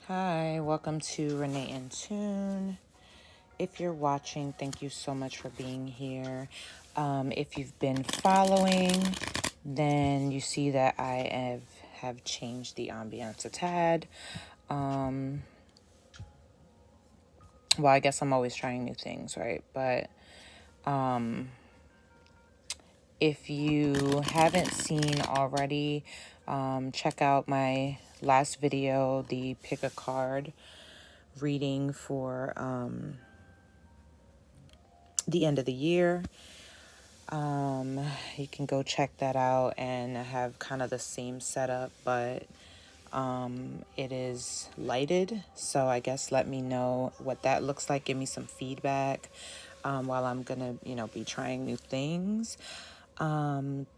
Hi, welcome to Renee In Tune. If you're watching, thank you so much for being here. If you've been following, then you see that I have changed the ambiance a tad. Well, I guess I'm always trying new things, right? But if you haven't seen already, check out my last video, the pick a card reading for the end of the year. You can go check that out and have kind of the same setup, but it is lighted. So I guess let me know what that looks like. Give me some feedback while I'm gonna, be trying new things.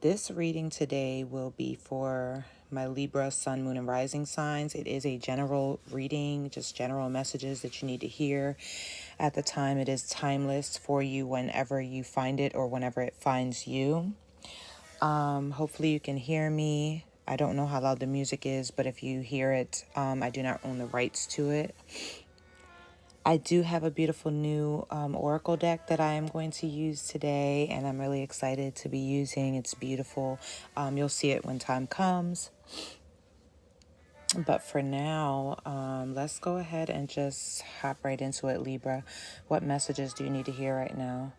This reading today will be for my Libra, Sun, Moon, and Rising signs. It is a general reading, just general messages that you need to hear at the time. It is timeless for you whenever you find it or whenever it finds you. Hopefully you can hear me. I don't know how loud the music is, but if you hear it, I do not own the rights to it. I do have a beautiful new oracle deck that I am going to use today, and I'm really excited to be using. It's beautiful. You'll see it when time comes. But for now, let's go ahead and just hop right into it, Libra. What messages do you need to hear right now?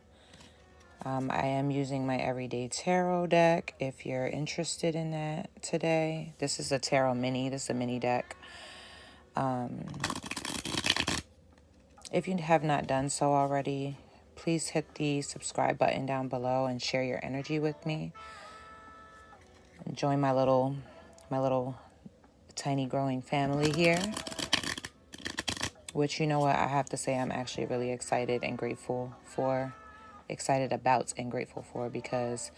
I am using my everyday tarot deck if you're interested in that today. This is a tarot mini. This is a mini deck. If you have not done so already, please hit the subscribe button down below and share your energy with me. And join my little tiny growing family here. Which, you know what, I have to say I'm actually really excited and grateful for. Excited about and grateful for, because,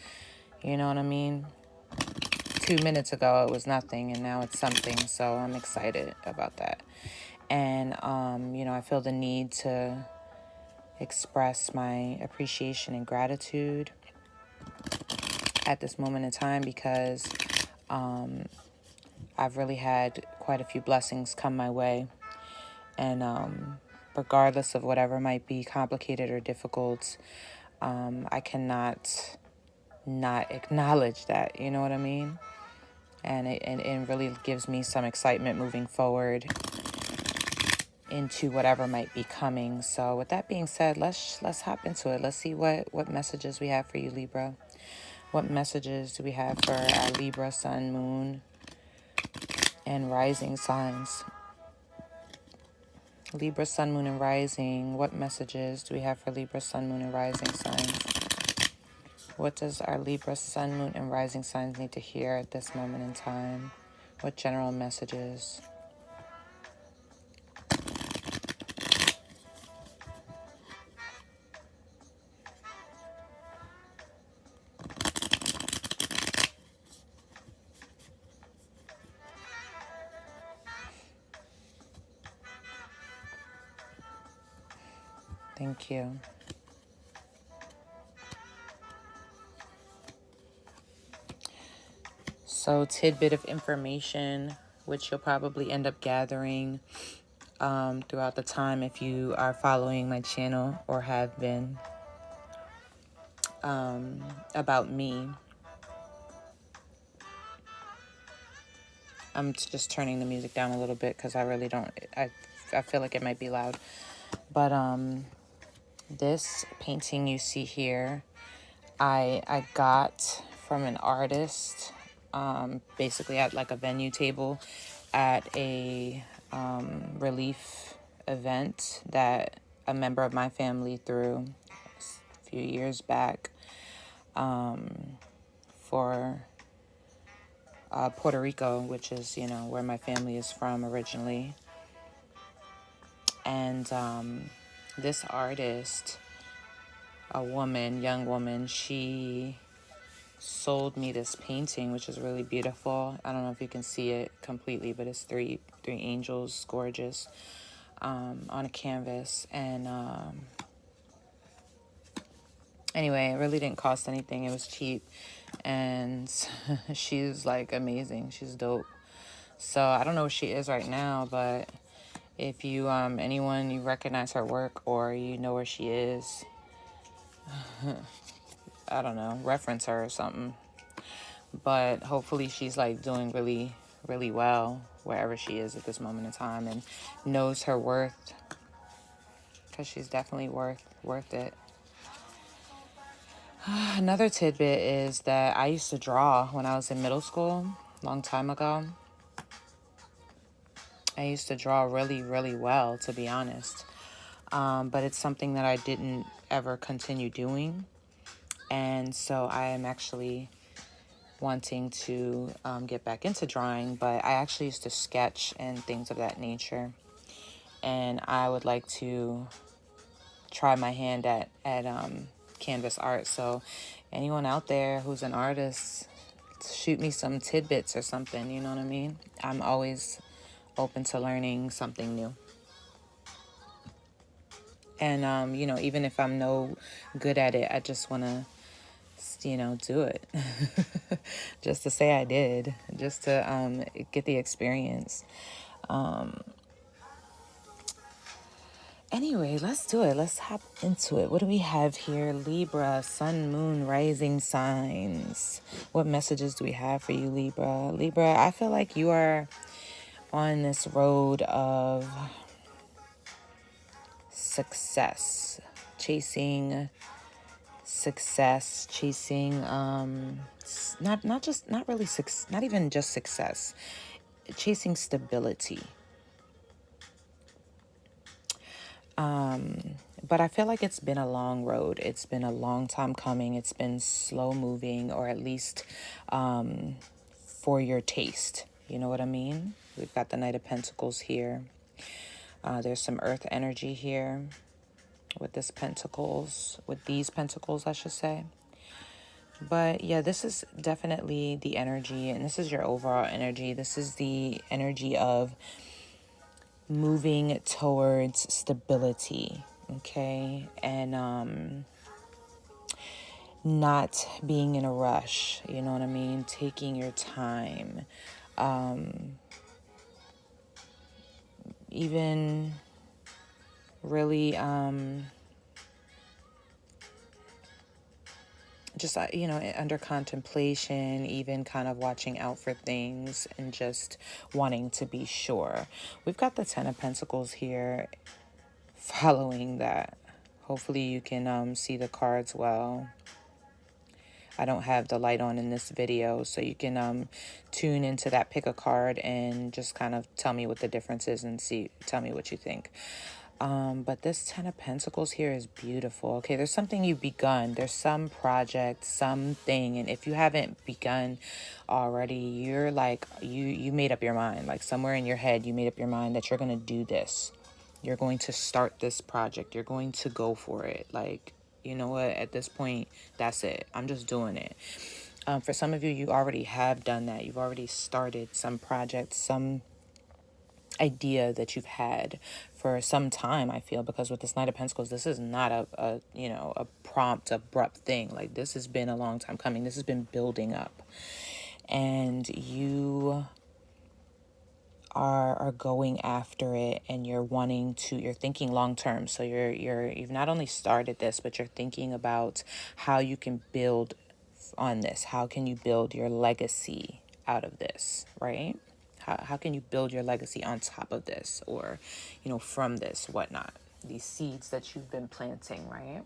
you know what I mean? 2 minutes ago it was nothing and now it's something, so I'm excited about that. And I feel the need to express my appreciation and gratitude at this moment in time, because I've really had quite a few blessings come my way, and regardless of whatever might be complicated or difficult, I cannot not acknowledge that, you know what I mean? And it really gives me some excitement moving forward into whatever might be coming. So with that being said, let's hop into it. Let's see what messages we have for you, Libra. What messages do we have for our Libra, Sun, Moon, and Rising signs? Libra, Sun, Moon, and Rising. What messages do we have for Libra, Sun, Moon, and Rising signs? What does our Libra, Sun, Moon, and Rising signs need to hear at this moment in time? What general messages? Thank you. So, tidbit of information, which you'll probably end up gathering throughout the time if you are following my channel or have been, about me. I'm just turning the music down a little bit because I really don't, I feel like it might be loud. But this painting you see here, I got from an artist, basically at like a venue table at a relief event that a member of my family threw a few years back for Puerto Rico, which is, where my family is from originally. And this artist, a young woman, she sold me this painting, which is really beautiful. I don't know if you can see it completely, but it's three angels, gorgeous, on a canvas. And anyway, it really didn't cost anything. It was cheap, and she's like amazing. She's dope. So I don't know where she is right now, but If you, anyone, you recognize her work or you know where she is, I don't know, reference her or something. But hopefully she's like doing really, really well wherever she is at this moment in time and knows her worth, because she's definitely worth it. Another tidbit is that I used to draw when I was in middle school, a long time ago. I used to draw really, really well, to be honest. But it's something that I didn't ever continue doing. And so I am actually wanting to get back into drawing, but I actually used to sketch and things of that nature. And I would like to try my hand at canvas art. So anyone out there who's an artist, shoot me some tidbits or something, you know what I mean? I'm always open to learning something new. And, even if I'm no good at it, I just want to, do it. Just to say I did, just to get the experience. Anyway, let's do it. Let's hop into it. What do we have here? Libra, sun, moon, rising signs. What messages do we have for you, Libra? Libra, I feel like you are on this road of success, chasing success, chasing not really success, not even just success, chasing stability. But I feel like it's been a long road. It's been a long time coming. It's been slow moving, or at least for your taste. You know what I mean? We've got the Knight of Pentacles here. There's some earth energy here with these pentacles, I should say. But yeah, this is definitely the energy, and this is your overall energy. This is the energy of moving towards stability, okay? And not being in a rush, you know what I mean? Taking your time. Even really just under contemplation, even kind of watching out for things and just wanting to be sure. We've got the Ten of Pentacles here following that. Hopefully you can see the cards well. I don't have the light on in this video, so you can tune into that, pick a card, and just kind of tell me what the difference is and tell me what you think. But this Ten of Pentacles here is beautiful. Okay, there's something you've begun. There's some project, something. And if you haven't begun already, you're like, you made up your mind. Like somewhere in your head, you made up your mind that you're going to do this. You're going to start this project. You're going to go for it. Like, you know what? At this point, that's it. I'm just doing it. For some of you, you already have done that. You've already started some project, some idea that you've had for some time, I feel, because with this Knight of Pentacles, this is not a prompt, abrupt thing. Like, this has been a long time coming. This has been building up, and you are going after it, and you're thinking long term. So you've not only started this, but you're thinking about how you can build on this. How can you build your legacy out of this, right? How can you build your legacy on top of this, or, from this, whatnot, these seeds that you've been planting, right?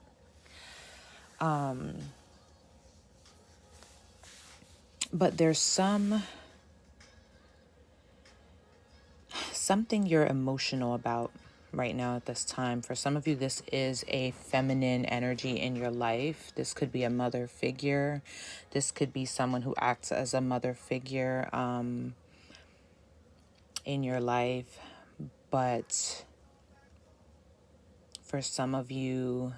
But there's something you're emotional about right now at this time. For some of you, this is a feminine energy in your life. This could be a mother figure. This could be someone who acts as a mother figure in your life. But for some of you,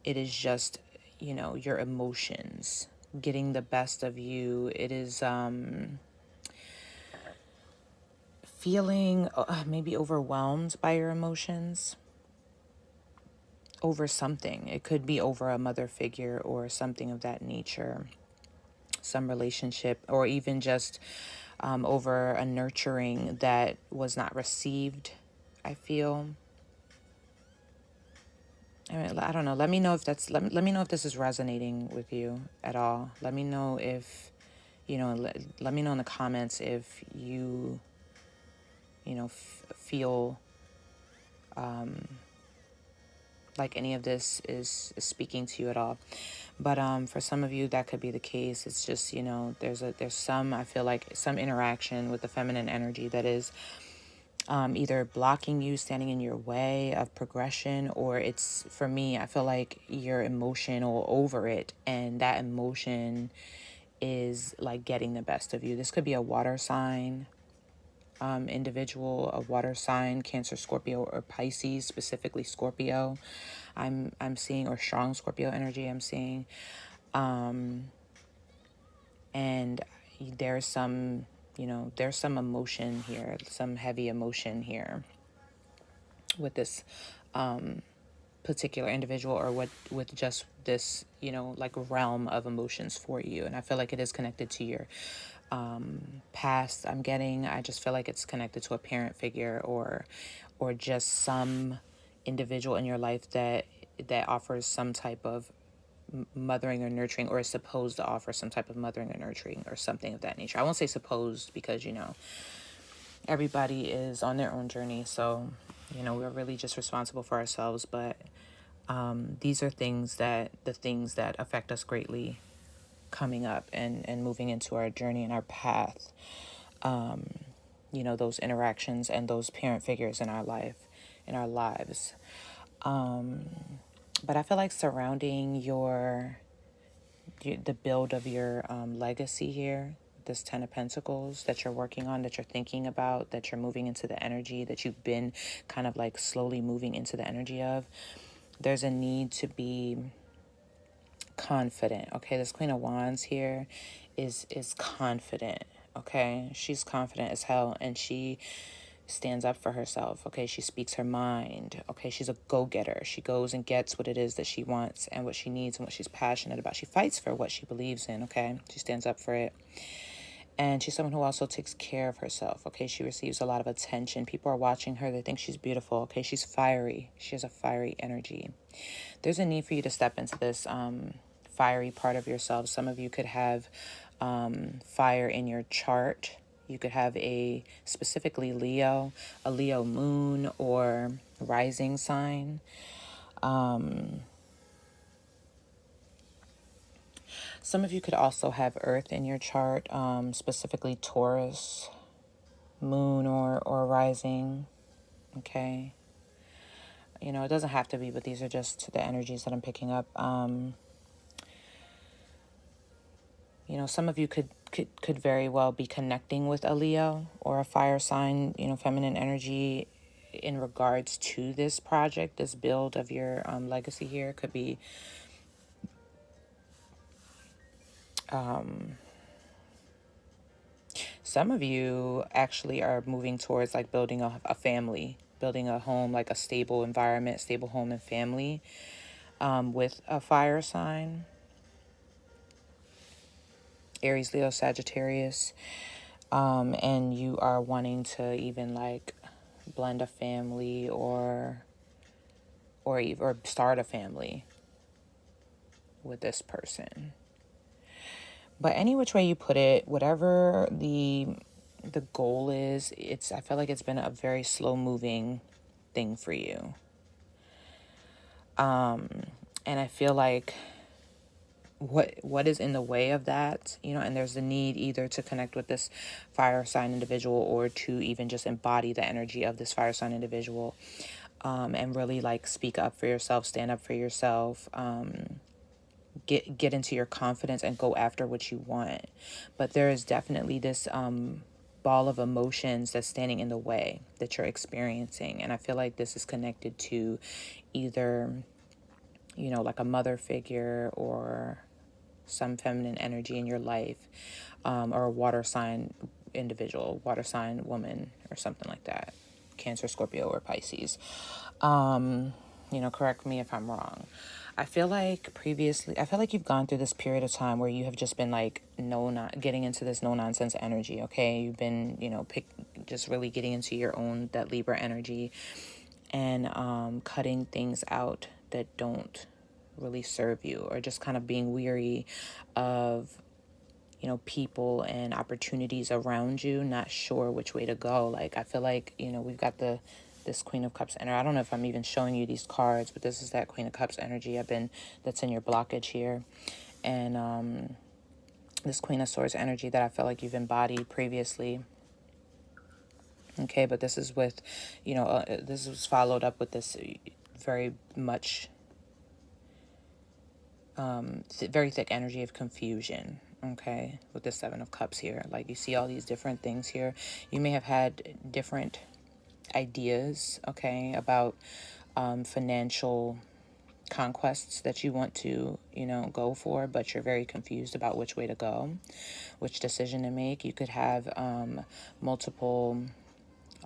it is just, your emotions getting the best of you. It is feeling maybe overwhelmed by your emotions over something. It could be over a mother figure or something of that nature, some relationship, or even just over a nurturing that was not received, I feel. I don't know. Let me know if let me know if this is resonating with you at all. Let me know if, let me know in the comments if you, feel like any of this is speaking to you at all. But for some of you, that could be the case. It's just, there's some, I feel like some interaction with the feminine energy that is either blocking you, standing in your way of progression, or it's, for me, I feel like you're emotional over it, and that emotion is like getting the best of you. This could be a water sign individual, a water sign, Cancer, Scorpio, or Pisces, specifically Scorpio. I'm seeing, or strong Scorpio energy I'm seeing. And there's some, there's some emotion here, some heavy emotion here with this particular individual, or with just this, like realm of emotions for you. And I feel like it is connected to your past. I just feel like it's connected to a parent figure, or just some individual in your life that offers some type of mothering or nurturing, or is supposed to offer some type of mothering or nurturing, or something of that nature. I won't say supposed, because everybody is on their own journey, so we're really just responsible for ourselves. But these are the things that affect us greatly coming up and moving into our journey and our path. Those interactions and those parent figures in our lives. But I feel like surrounding the build of your legacy here, this 10 of Pentacles that you're working on, that you're thinking about, that you're moving into the energy, that you've been kind of like slowly moving into the energy of, there's a need to be confident. Okay, this Queen of Wands here is confident. Okay, she's confident as hell, and she stands up for herself. Okay, she speaks her mind. Okay, she's a go-getter. She goes and gets what it is that she wants and what she needs and what she's passionate about. She fights for what she believes in. Okay, she stands up for it. And she's someone who also takes care of herself. Okay, she receives a lot of attention. People are watching her. They think she's beautiful. Okay, she's fiery. She has a fiery energy. There's a need for you to step into this fiery part of yourself. Some of you could have fire in your chart. You could have specifically a Leo moon or rising sign. Some of you could also have earth in your chart, specifically Taurus, moon or rising. Okay. It doesn't have to be, but these are just the energies that I'm picking up. Some of you could very well be connecting with a Leo or a fire sign, feminine energy in regards to this project, this build of your legacy here. Could be some of you actually are moving towards like building a family, building a home, like a stable environment, stable home and family with a fire sign. Aries, Leo, Sagittarius. And you are wanting to even like blend a family or start a family with this person. But any which way you put it, whatever the goal is, I feel like it's been a very slow moving thing for you. And I feel like what is in the way of that, and there's the need either to connect with this fire sign individual, or to even just embody the energy of this fire sign individual, and really like speak up for yourself, stand up for yourself, get into your confidence and go after what you want. But there is definitely this ball of emotions that's standing in the way that you're experiencing, and I feel like this is connected to either like a mother figure or some feminine energy in your life, or a water sign individual, water sign woman or something like that, Cancer, Scorpio, or Pisces. correct me if I'm wrong. I feel like previously, I feel like you've gone through this period of time where you have just been like, not getting into this no nonsense energy. Okay. You've been, just really getting into your own, that Libra energy, and cutting things out that don't really serve you, or just kind of being weary of, people and opportunities around you, not sure which way to go. Like, I feel like, we've got this Queen of Cups energy. I don't know if I'm even showing you these cards, but this is that Queen of Cups energy that's in your blockage here. And this Queen of Swords energy that I feel like you've embodied previously. Okay, but this is with, this was followed up with this very much, very thick energy of confusion. Okay, with the Seven of Cups here. Like, you see all these different things here. You may have had different ideas, okay, about financial conquests that you want to, go for, but you're very confused about which way to go, which decision to make. You could have multiple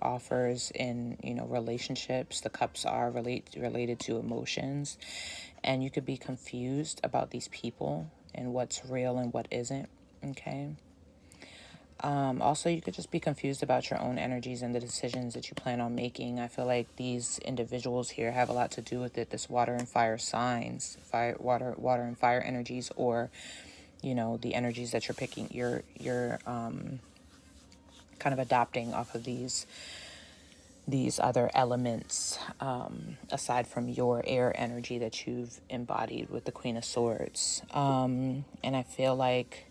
offers in, relationships. The cups are related to emotions, and you could be confused about these people and what's real and what isn't. Okay. Also, you could just be confused about your own energies and the decisions that you plan on making. I feel like these individuals here have a lot to do with it. This water and fire signs, water and fire energies, or, the energies that you're picking, you're kind of adopting off of these other elements, aside from your air energy that you've embodied with the Queen of Swords. And I feel like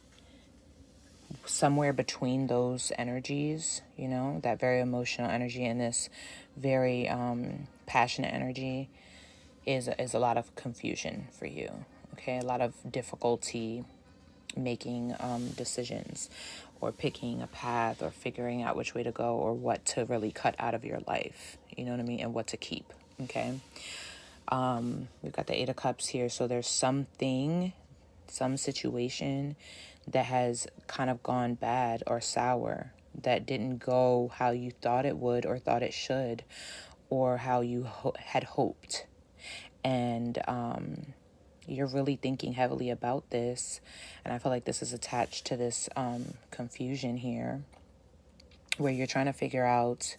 somewhere between those energies, that very emotional energy and this very passionate energy is a lot of confusion for you. Okay, a lot of difficulty making decisions, or picking a path, or figuring out which way to go, or what to really cut out of your life. You know what I mean? And what to keep. Okay. We've got the Eight of Cups here. So there's some situation that has kind of gone bad or sour, that didn't go how you thought it would, or thought it should, or how you had hoped. And you're really thinking heavily about this. And I feel like this is attached to this confusion here, where you're trying to figure out,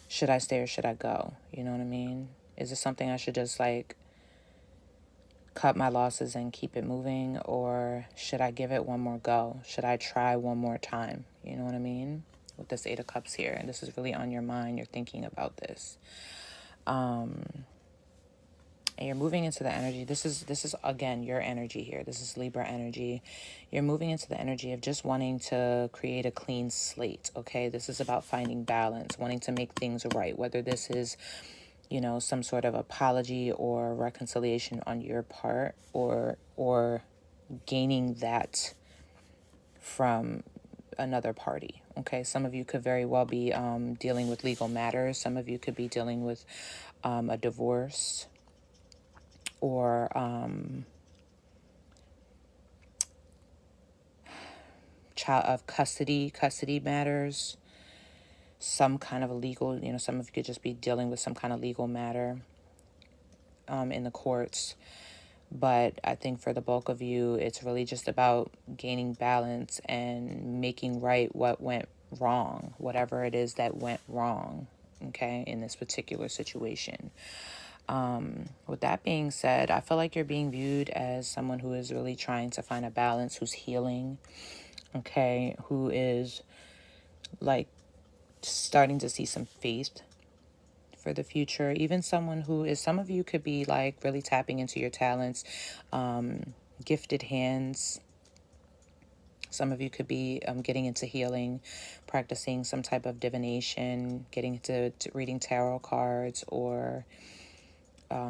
should I stay or should I go? You know what I mean? Is this something I should just like cut my losses and keep it moving, or should I give it one more go? Should I try one more time? You know what I mean? With this Eight of Cups here, and this is really on your mind. You're thinking about this, and you're moving into the energy. This is again your energy here. This is Libra energy. You're moving into the energy of just wanting to create a clean slate. Okay, this is about finding balance, wanting to make things right. Whether this is, some sort of apology or reconciliation on your part, or gaining that from another party. Okay, some of you could very well be dealing with legal matters. Some of you could be dealing with a divorce, or child of custody matters. Some kind of a legal, some of you could just be dealing with some kind of legal matter in the courts. But I think for the bulk of you, it's really just about gaining balance and making right what went wrong, whatever it is that went wrong, okay, in this particular situation. With that being said, I feel like you're being viewed as someone who is really trying to find a balance, who's healing, okay, who is like starting to see some faith for the future. Even someone who is, some of you could be like really tapping into your talents, gifted hands. Some of you could be getting into healing, practicing some type of divination, getting into reading tarot cards, or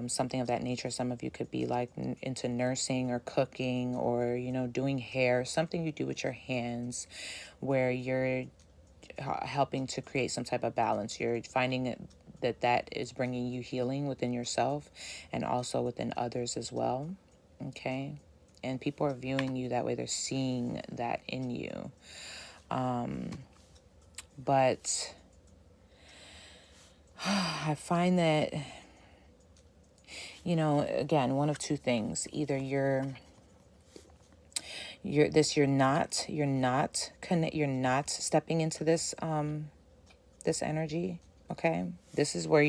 something of that nature. Some of you could be like into nursing or cooking, or, doing hair, something you do with your hands, where you're helping to create some type of balance. You're finding that is bringing you healing within yourself and also within others as well. Okay. And people are viewing you that way. They're seeing that in you. But I find that again, one of two things. Either you're not stepping into this energy. Okay, this is where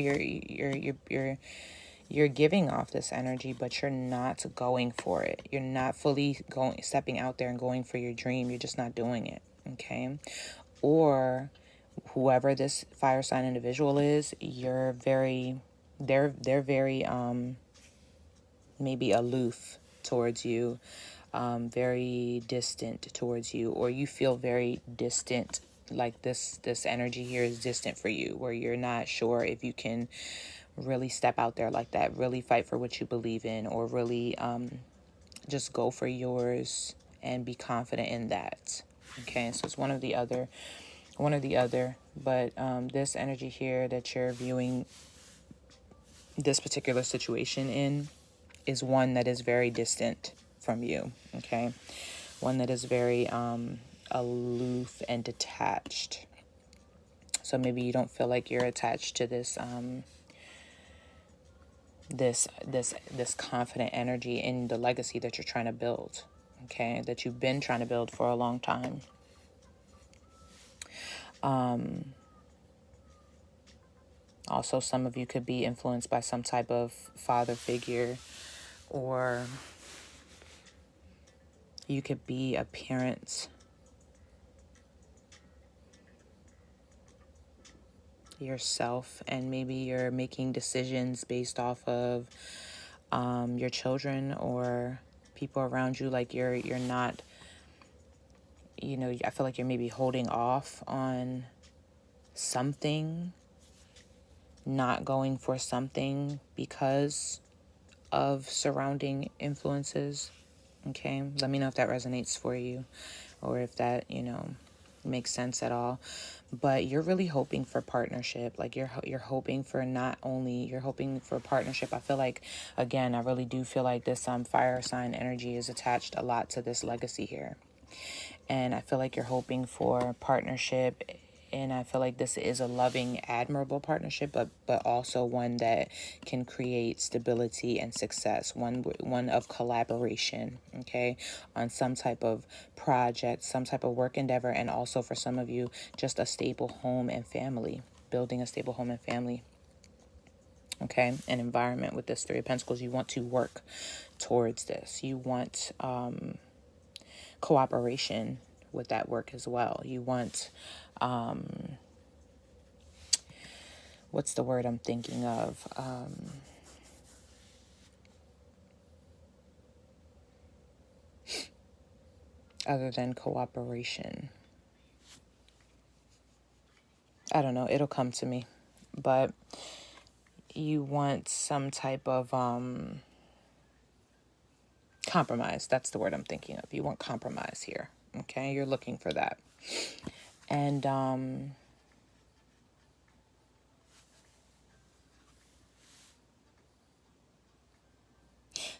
you're giving off this energy, but you're not going for it. You're not fully stepping out there and going for your dream. You're just not doing it. Okay, or whoever this fire sign individual is, they're very maybe aloof towards you, very distant towards you, or you feel very distant, like this energy here is distant for you, where you're not sure if you can really step out there like that, really fight for what you believe in, or really just go for yours and be confident in that. Okay, so it's one or the other. But this energy here that you're viewing this particular situation in is one that is very distant from you. Okay, one that is very aloof and detached. So maybe you don't feel like you're attached to this confident energy in the legacy that you're trying to build. Okay, that you've been trying to build for a long time. Also, some of you could be influenced by some type of father figure, or you could be a parent yourself, and maybe you're making decisions based off of your children or people around you. Like you're not, I feel like you're maybe holding off on something, not going for something because of surrounding influences. Okay, let me know if that resonates for you, or if that makes sense at all. But you're really hoping for partnership. Like you're hoping for, not only you're hoping for partnership. I feel like, again, I really do feel like this fire sign energy is attached a lot to this legacy here. And I feel like you're hoping for partnership, and I feel like this is a loving, admirable partnership, but also one that can create stability and success, one of collaboration, okay, on some type of project, some type of work endeavor, and also for some of you, just a stable home and family, building a stable home and family. Okay, an environment. With this Three of Pentacles, you want to work towards this. You want cooperation with that work as well. You want, what's the word I'm thinking of? Other than cooperation. I don't know, it'll come to me. But you want some type of compromise. That's the word I'm thinking of. You want compromise here. Okay, you're looking for that. And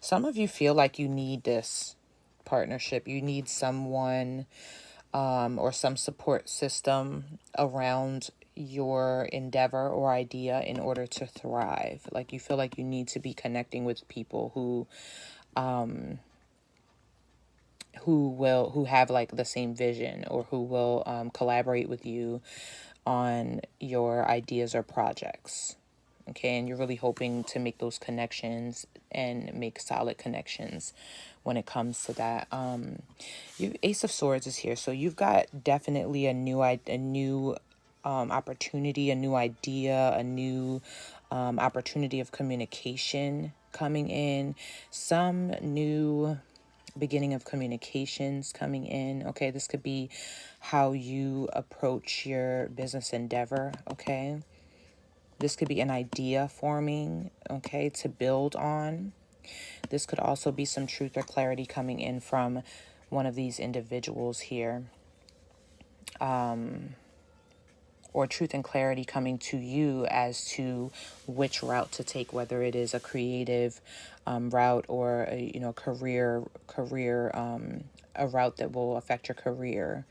some of you feel like you need this partnership. You need someone or some support system around your endeavor or idea in order to thrive. Like you feel like you need to be connecting with people who have like the same vision, or who will collaborate with you on your ideas or projects. Okay, and you're really hoping to make those connections and make solid connections when it comes to that. You Ace of Swords is here, so you've got definitely a new opportunity, a new idea, a new opportunity of communication coming in, some new beginning of communications coming in. Okay, this could be how you approach your business endeavor. Okay, this could be an idea forming, okay, to build on. This could also be some truth or clarity coming in from one of these individuals here. Or truth and clarity coming to you as to which route to take, whether it is a creative route, or a career a route that will affect your career,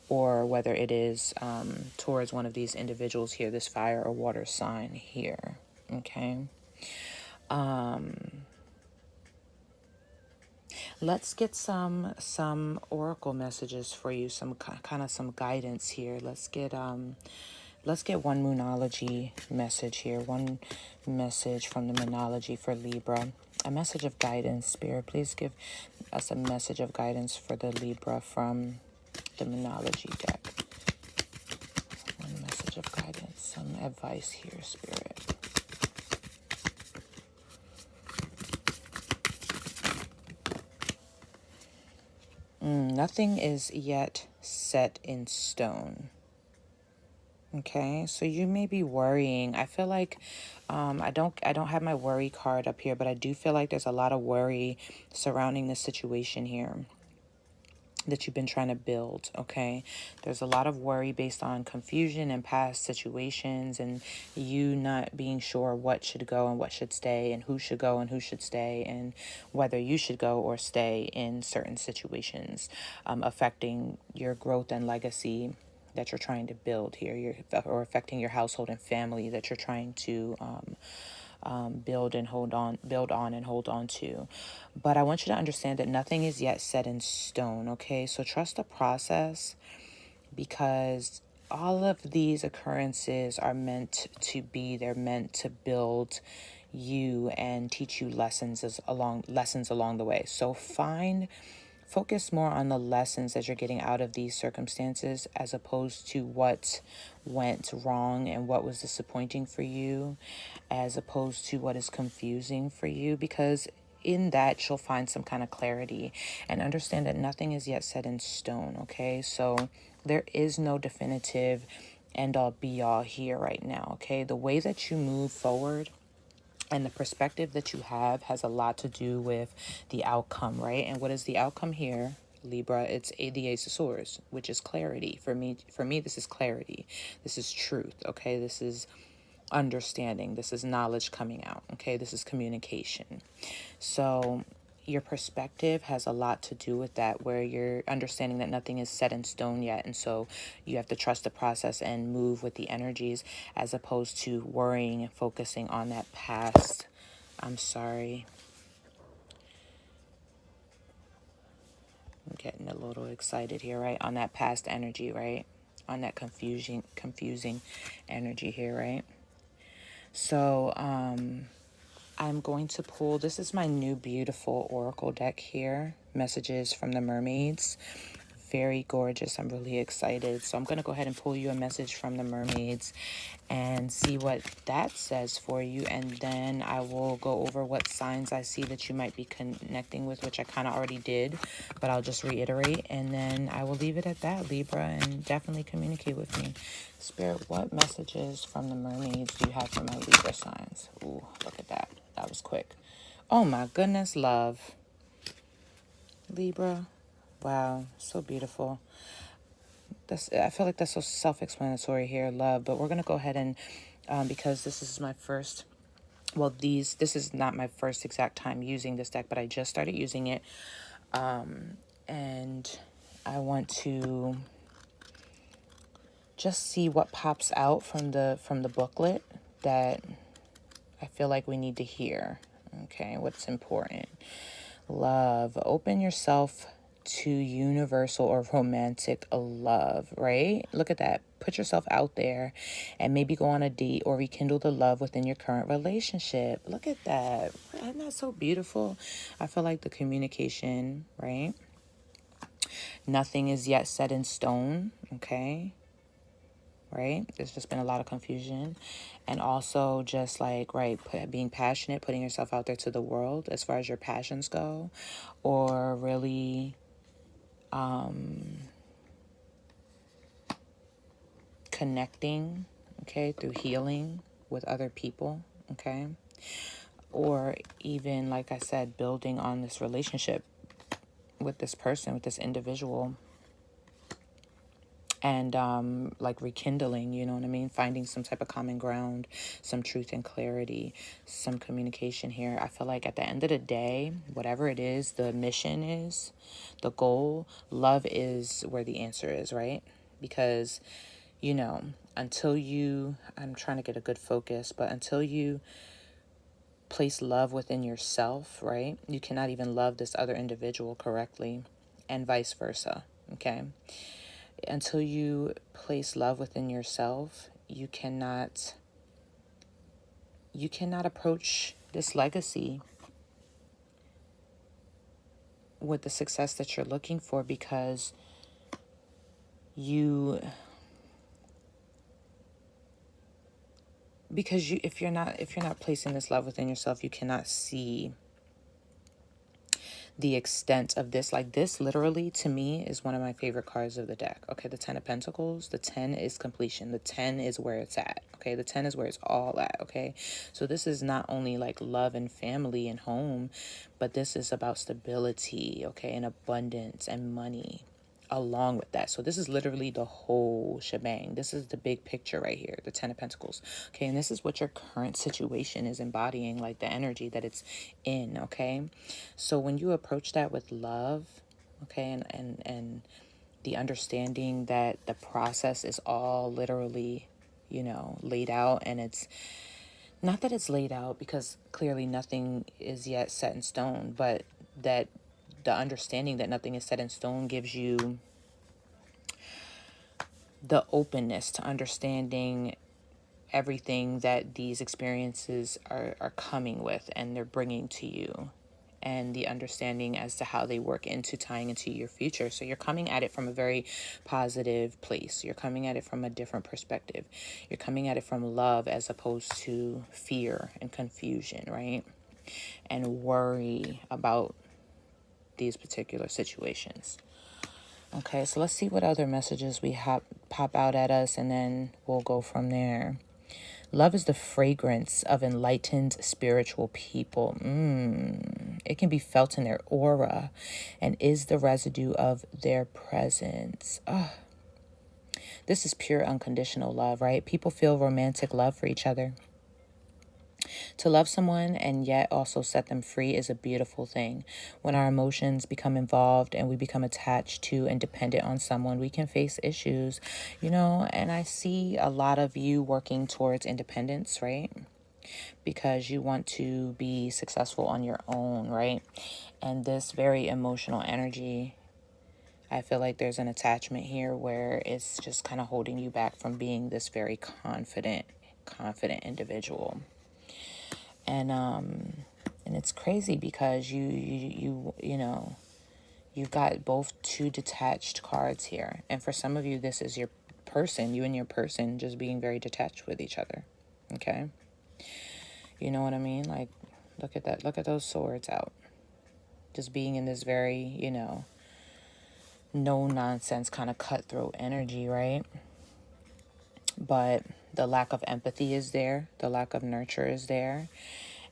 or whether it is towards one of these individuals here, this fire or water sign here. Okay. Let's get some oracle messages for you, some kind of some guidance here. Let's get one moonology message here. One message from the moonology for Libra. A message of guidance, Spirit. Please give us a message of guidance for the Libra from the moonology deck. One message of guidance, some advice here, Spirit. Nothing is yet set in stone. Okay, so you may be worrying. I feel like I don't have my worry card up here, but I do feel like there's a lot of worry surrounding the situation here that you've been trying to build. Okay, there's a lot of worry based on confusion and past situations, and you not being sure what should go and what should stay, and who should go and who should stay, and whether you should go or stay in certain situations, affecting your growth and legacy that you're trying to build here, or affecting your household and family that you're trying to build on and hold on to. But I want you to understand that nothing is yet set in stone. Okay, so trust the process, because all of these occurrences are meant to be. They're meant to build you and teach you lessons along the way. So focus more on the lessons that you're getting out of these circumstances, as opposed to what went wrong and what was disappointing for you, as opposed to what is confusing for you, because in that you'll find some kind of clarity, and understand that nothing is yet set in stone. Okay, so there is no definitive end all be all here right now. Okay, the way that you move forward and the perspective that you have has a lot to do with the outcome, right? And what is the outcome here, Libra? It's the Ace of Swords, which is clarity. For me, this is clarity. This is truth, okay? This is understanding. This is knowledge coming out, okay? This is communication. So your perspective has a lot to do with that, where you're understanding that nothing is set in stone yet. And so you have to trust the process and move with the energies, as opposed to worrying and focusing on that past. I'm sorry. I'm getting a little excited here, right? On that past energy, right? On that confusing energy here, right? So, I'm going to pull, this is my new beautiful oracle deck here, Messages from the Mermaids. Very gorgeous. I'm really excited. So I'm going to go ahead and pull you a message from the mermaids and see what that says for you. And then I will go over what signs I see that you might be connecting with, which I kind of already did, but I'll just reiterate. And then I will leave it at that, Libra, and definitely communicate with me. Spirit, what messages from the mermaids do you have for my Libra signs? Ooh, look at that. That was quick. Oh my goodness, love. Libra. Wow, so beautiful. I feel like that's so self-explanatory here, love. But we're gonna go ahead and, because this is my first. Well, this is not my first exact time using this deck, but I just started using it, and I want to just see what pops out from the booklet that I feel like we need to hear. Okay, what's important? Love. Open yourself to universal or romantic love, right? Look at that. Put yourself out there and maybe go on a date or rekindle the love within your current relationship. Look at that. Isn't that so beautiful? I feel like the communication, right? Nothing is yet set in stone, okay? Right? There's just been a lot of confusion. And also just like, right, being passionate, putting yourself out there to the world as far as your passions go, or really connecting, okay, through healing with other people, okay? Or even, like I said, building on this relationship with this person, with this individual, and like rekindling, you know what I mean? Finding some type of common ground, some truth and clarity, some communication here. I feel like at the end of the day, whatever it is, the mission is, the goal, love is where the answer is, right? Because, you know, I'm trying to get a good focus, but until you place love within yourself, right? You cannot even love this other individual correctly, and vice versa, okay? Until you place love within yourself, you cannot approach this legacy with the success that you're looking for, because you if you're not placing this love within yourself, you cannot see the extent of this. Like, this literally to me is one of my favorite cards of the deck. Okay, the 10 of Pentacles. The 10 is completion. The 10 is where it's at. Okay, the 10 is where it's all at. Okay, so this is not only like love and family and home, but this is about stability, okay, and abundance and money along with that. So this is literally the whole shebang. This is the big picture right here, the 10 of Pentacles. Okay, and this is what your current situation is embodying, like the energy that it's in, okay? So when you approach that with love, okay, and the understanding that the process is all literally, laid out, and it's not that it's laid out, because clearly nothing is yet set in stone, but that the understanding that nothing is set in stone gives you the openness to understanding everything that these experiences are coming with and they're bringing to you, and the understanding as to how they work into tying into your future. So you're coming at it from a very positive place. You're coming at it from a different perspective. You're coming at it from love as opposed to fear and confusion, right? And worry about these particular situations. Okay, so let's see what other messages we pop out at us, and then we'll go from there. Love is the fragrance of enlightened spiritual people. It can be felt in their aura and is the residue of their presence. This is pure unconditional love, right? People feel romantic love for each other. To love someone and yet also set them free is a beautiful thing. When our emotions become involved and we become attached to and dependent on someone, we can face issues, and I see a lot of you working towards independence, right? Because you want to be successful on your own, right? And this very emotional energy, I feel like there's an attachment here where it's just kind of holding you back from being this very confident individual. And it's crazy because you've got both two detached cards here. And for some of you, this is your person, you and your person just being very detached with each other. Okay? You know what I mean? Like, look at that. Look at those swords out. Just being in this very, no nonsense kind of cutthroat energy, right? But the lack of empathy is there. The lack of nurture is there.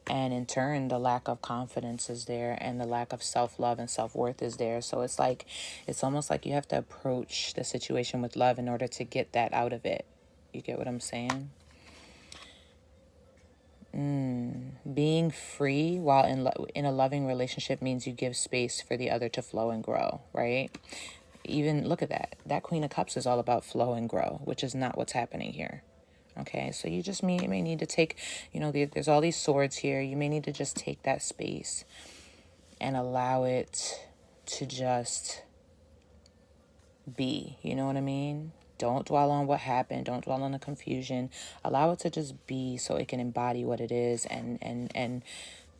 And in turn, the lack of confidence is there, and the lack of self-love and self-worth is there. So it's almost like you have to approach the situation with love in order to get that out of it. You get what I'm saying? Being free while in a loving relationship means you give space for the other to flow and grow, right? Even look at that. That Queen of Cups is all about flow and grow, which is not what's happening here. Okay, so you may need to take, there's all these swords here. You may need to just take that space and allow it to just be. You know what I mean? Don't dwell on what happened. Don't dwell on the confusion. Allow it to just be so it can embody what it is and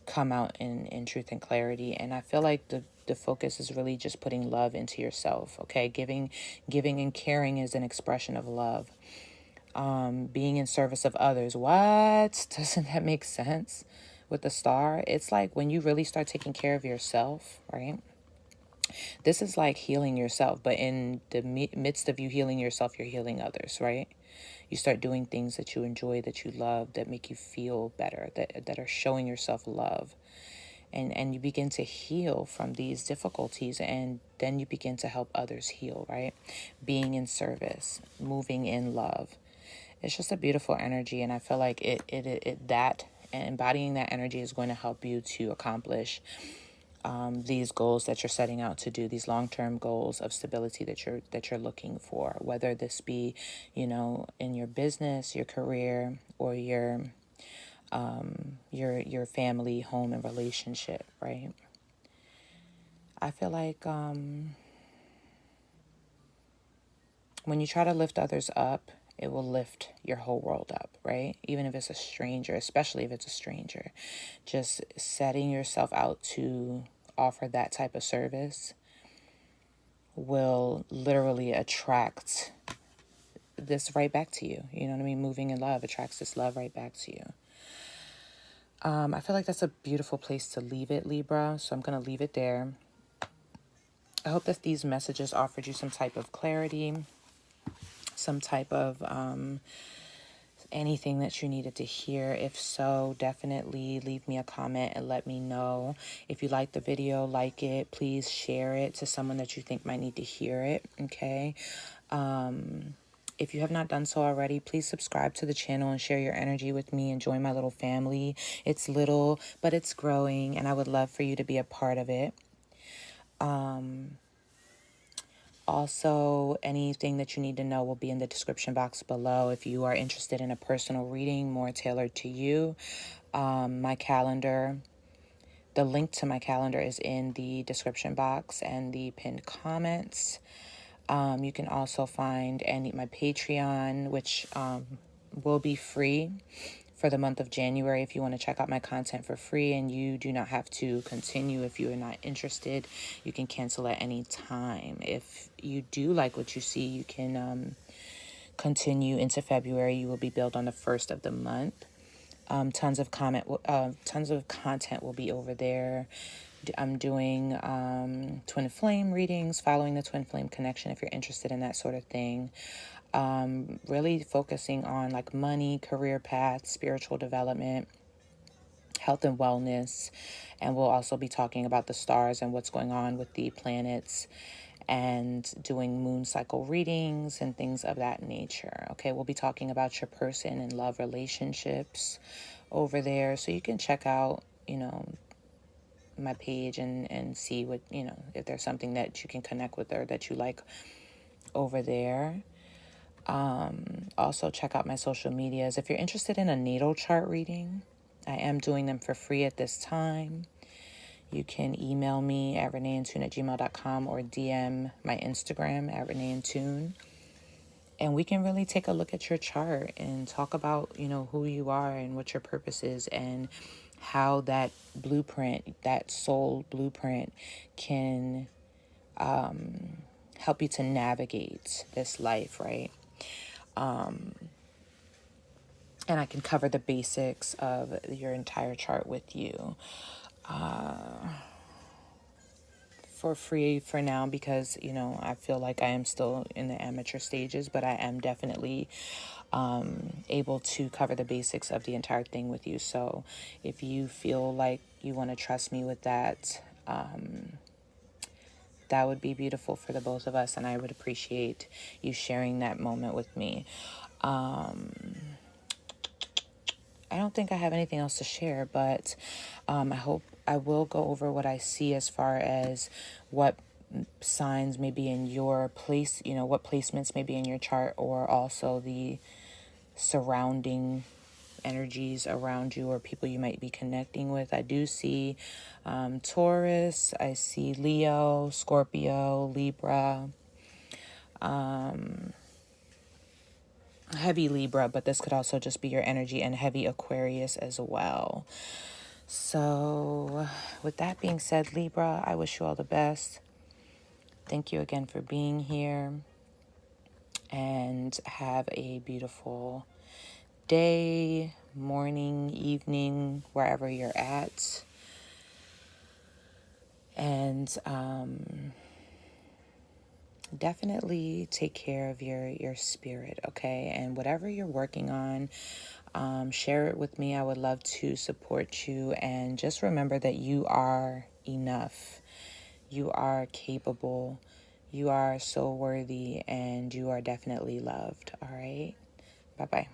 come out in truth and clarity. And I feel like the focus is really just putting love into yourself. Okay, giving and caring is an expression of love. Being in service of others. What? Doesn't that make sense with the star? It's like when you really start taking care of yourself, right? This is like healing yourself, but in the midst of you healing yourself, you're healing others, right? You start doing things that you enjoy, that you love, that make you feel better, that are showing yourself love. And you begin to heal from these difficulties, and then you begin to help others heal, right? Being in service, moving in love. It's just a beautiful energy, and I feel like that embodying that energy is going to help you to accomplish these goals that you're setting out to do, these long-term goals of stability that you're looking for, whether this be, in your business, your career, or your your family, home, and relationship, right? I feel like when you try to lift others up, it will lift your whole world up, right? Even if it's a stranger, especially if it's a stranger. Just setting yourself out to offer that type of service will literally attract this right back to you. You know what I mean? Moving in love attracts this love right back to you. I feel like that's a beautiful place to leave it, Libra. So I'm going to leave it there. I hope that these messages offered you some type of clarity, some type of anything that you needed to hear. If so, definitely leave me a comment and let me know. If you like the video, like it, please share it to someone that you think might need to hear it, okay? If you have not done so already, please subscribe to the channel and share your energy with me and join my little family. It's little, but it's growing, and I would love for you to be a part of it. Also, anything that you need to know will be in the description box below. If you are interested in a personal reading more tailored to you, my calendar, the link to my calendar is in the description box and the pinned comments. You can also find my Patreon, which will be free for the month of January. If you want to check out my content for free and you do not have to continue, if you are not interested, you can cancel at any time. If you do like what you see, you can continue into February. You will be billed on the 1st of the month. Tons of content will be over there. I'm doing twin flame readings, following the twin flame connection if you're interested in that sort of thing. Really focusing on like money, career path, spiritual development, health and wellness. And we'll also be talking about the stars and what's going on with the planets and doing moon cycle readings and things of that nature. Okay, we'll be talking about your person and love relationships over there. So you can check out, my page and see what, if there's something that you can connect with or that you like over there. Also check out my social medias. If you're interested in a natal chart reading, I am doing them for free at this time. You can email me at reneeintune@gmail.com or DM my Instagram at reneeintune. And we can really take a look at your chart and talk about, who you are and what your purpose is and how that blueprint, that soul blueprint can help you to navigate this life, right? And I can cover the basics of your entire chart with you for free for now because, I feel like I am still in the amateur stages, but I am definitely able to cover the basics of the entire thing with you. So if you feel like you want to trust me with that, that would be beautiful for the both of us, and I would appreciate you sharing that moment with me. I don't think I have anything else to share, but I hope I will go over what I see as far as what signs may be in your place, what placements may be in your chart, or also the surrounding energies around you or people you might be connecting with. I do see Taurus, I see Leo, Scorpio, Libra, heavy Libra, but this could also just be your energy, and heavy Aquarius as well. So with that being said, Libra, I wish you all the best. Thank you again for being here, and have a beautiful day, morning, evening, wherever you're at. And definitely take care of your spirit, okay? And whatever you're working on, share it with me. I would love to support you. And just remember that you are enough. You are capable. You are so worthy, and you are definitely loved, all right? Bye-bye.